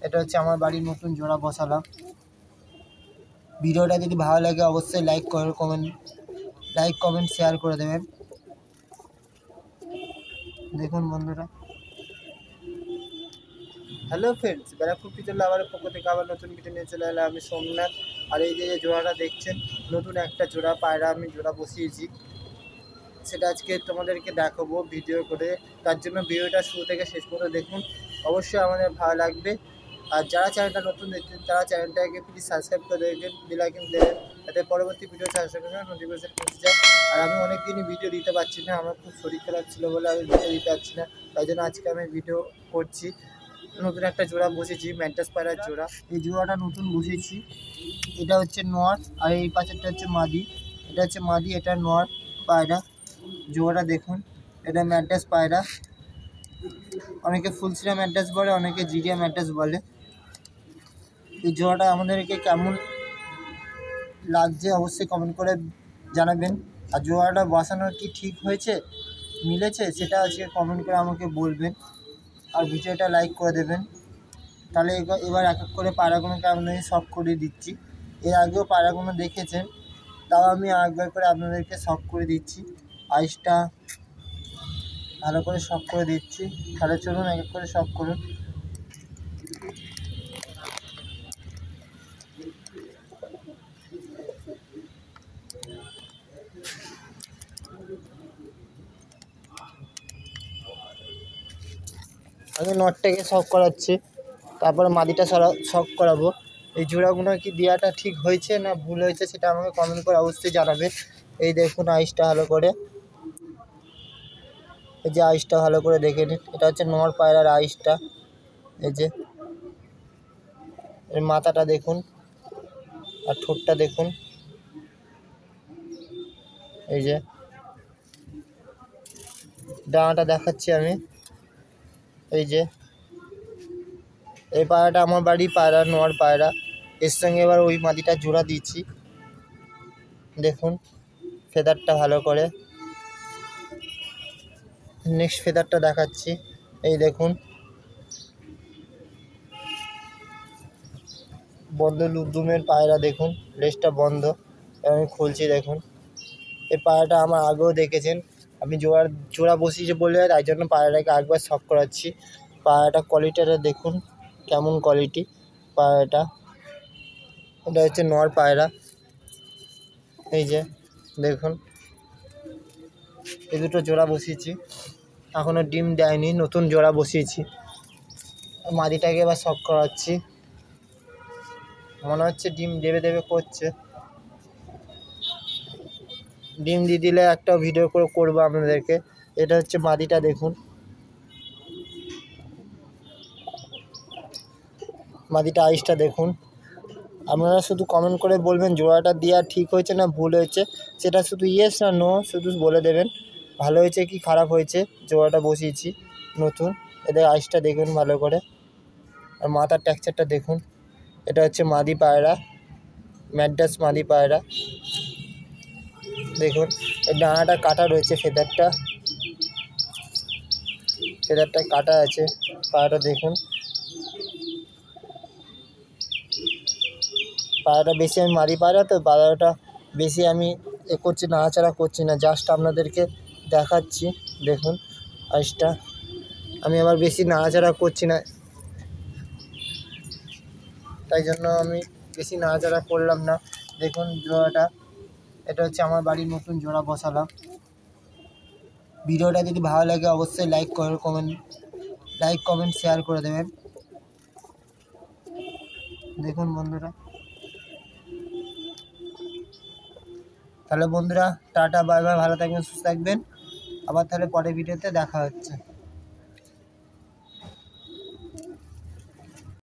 এটা হচ্ছে আমার বাড়ির নতুন জোড়া বসালাম। ভিডিওটা যদি ভালো লাগে অবশ্যই লাইক কমেন্ট শেয়ার করে দেবেন। দেখুন বন্ধুরা। হ্যালো ফ্রেন্ডস, ব্যারাকপুর পিজন লাভারের পক্ষ থেকে আবার নতুন ভিডিও নিয়ে চলে এলাম। আমি সোমনাথ। আর এই যে জোড়াটা দেখছেন, নতুন একটা জোড়া পায়রা আমি জোড়া বসিয়েছি, সেটা আজকে তোমাদেরকে দেখাবো ভিডিও করে। তার জন্য ভিডিওটা শুরু থেকে শেষ পর্যন্ত দেখুন, অবশ্যই আমাদের ভালো লাগবে। আর যারা চ্যানেলটা নতুন দেখছেন তারা চ্যানেলটাকে প্লিজ সাবস্ক্রাইব করে দেবেন, বেল আইকন দেবেন, যাতে পরবর্তী ভিডিও সাবস্ক্রাইব করে নোটিফিকেশন পৌঁছে যায়। আর আমি অনেক দিনই ভিডিও দিতে পারছি না, আমার খুব শরীর খারাপ ছিল বলে আমি ভিডিও দিতে পারছি না, তাই জন্য আজকে আমি ভিডিও করছি। নতুন একটা জোড়া বসেছি, ম্যাড্রাস পায়রার জোড়া। এই জোড়াটা নতুন বসেছি। এটা হচ্ছে নর, আর এই পাশেরটা হচ্ছে মাদি। এটা হচ্ছে মাদি, এটা নর পায়রা। জোড়াটা দেখুন, এটা ম্যাড্রাস পায়রা। অনেকে ফুলসিরা ম্যাড্রাস বলে, অনেকে জিরিয়া ম্যাড্রাস বলে। এই জোড়াটা আমাদেরকে কেমন লাগছে অবশ্যই কমেন্ট করে জানাবেন। আর জোড়াটা বসানো কি ঠিক হয়েছে, মিলেছে, সেটা আজকে কমেন্ট করে আমাকে বলবেন। আর ভিডিওটা লাইক করে দেবেন। তাহলে এবার এক এক করে পায়রাগুলোকে আপনাদের শখ করে দিচ্ছি। এর আগেও পায়রাগুলো দেখেছেন, তাও আমি একবার করে আপনাদেরকে শখ করে দিচ্ছি। আইসটা ভালো করে শখ করে দিচ্ছি। তাহলে চলুন এক এক করে শখ করুন। আমি নটটাকে শখ করাচ্ছি, তারপরে মাদিটা শখ করাবো। এই জোড়াগুলো কি দেওয়াটা ঠিক হয়েছে না ভুল হয়েছে সেটা আমাকে কমেন্ট করে অবশ্যই জানাবেন। এই দেখুন আইসটা ভালো করে, এই যে আইসটা ভালো করে দেখে নিন। এটা হচ্ছে নর পায়রার আইসটা। এই যে এর মাথাটা দেখুন, আর ঠোঁটটা দেখুন। এই যে ডানাটা দেখাচ্ছি আমি। এই যে এই পায়রাটা আমার বাড়ি পায়রা, নর পায়রা। এর সঙ্গে এবার ওই মাদিটা জোড়া দিচ্ছি। দেখুন ফেদারটা ভালো করে। নেক্সট ফেদারটা দেখাচ্ছি। এই দেখুন বন্ধ লুবদুমের পায়রা, দেখুন লেজটা বন্ধ। আমি খুলছি, দেখুন এই পায়রাটা আমার আগেও দেখেছেন। আমি জোড়া বসিয়েছি বলে তাই জন্য পায়রাটাকে একবার শখ করাচ্ছি। পায়রাটা কোয়ালিটিটা দেখুন কেমন কোয়ালিটি পায়রাটা। এটা হচ্ছে নর পায়রা। এই যে দেখুন এই দুটো জোড়া বসিয়েছি, এখনও ডিম দেয়নি, নতুন জোড়া বসিয়েছি। মাদিটাকে এবার শখ করাচ্ছি, মনে হচ্ছে ডিম দেবে করছে। ডিম দিয়ে দিলে একটা ভিডিও করে করবো আপনাদেরকে। এটা হচ্ছে মাদিটা, দেখুন মাদিটা আইসটা দেখুন। আপনারা শুধু কমেন্ট করে বলবেন জোড়াটা দেওয়া ঠিক হয়েছে না ভুল হয়েছে, সেটা শুধু ইয়েস না নো শুধু বলে দেবেন। ভালো হয়েছে কি খারাপ হয়েছে জোড়াটা বসিয়েছি নতুন। এদের আইসটা দেখুন ভালো করে, আর মাথার টেক্সচারটা দেখুন। এটা হচ্ছে মাদি পায়রা, ম্যাড্রাস মাদি পায়রা। দেখুন এর ডানাটা কাটা রয়েছে, ফেদারটা কাটা আছে পায়রাটা। দেখুন পায়রাটা বেশি আমি মারি পায়রা, তো পায়রাটা বেশি আমি করছি নাড়াচাড়া করছি না, জাস্ট আপনাদেরকে দেখাচ্ছি। দেখুন আইসটা আমি আবার বেশি নাড়াচাড়া করছি না, তাই জন্য আমি বেশি নাড়াচাড়া করলাম না। দেখুন জোড়াটা, এটা হচ্ছে আমার বাড়ির নতুন জোড়া বসালাম। ভিডিওটা যদি ভালো লাগে অবশ্যই লাইক কমেন্ট শেয়ার করে দেবেন। দেখুন বন্ধুরা। তাহলে বন্ধুরা টাটা বাই বাই, ভালো থাকবেন সুস্থ থাকবেন। আবার তাহলে পরের ভিডিওতে দেখা হচ্ছে।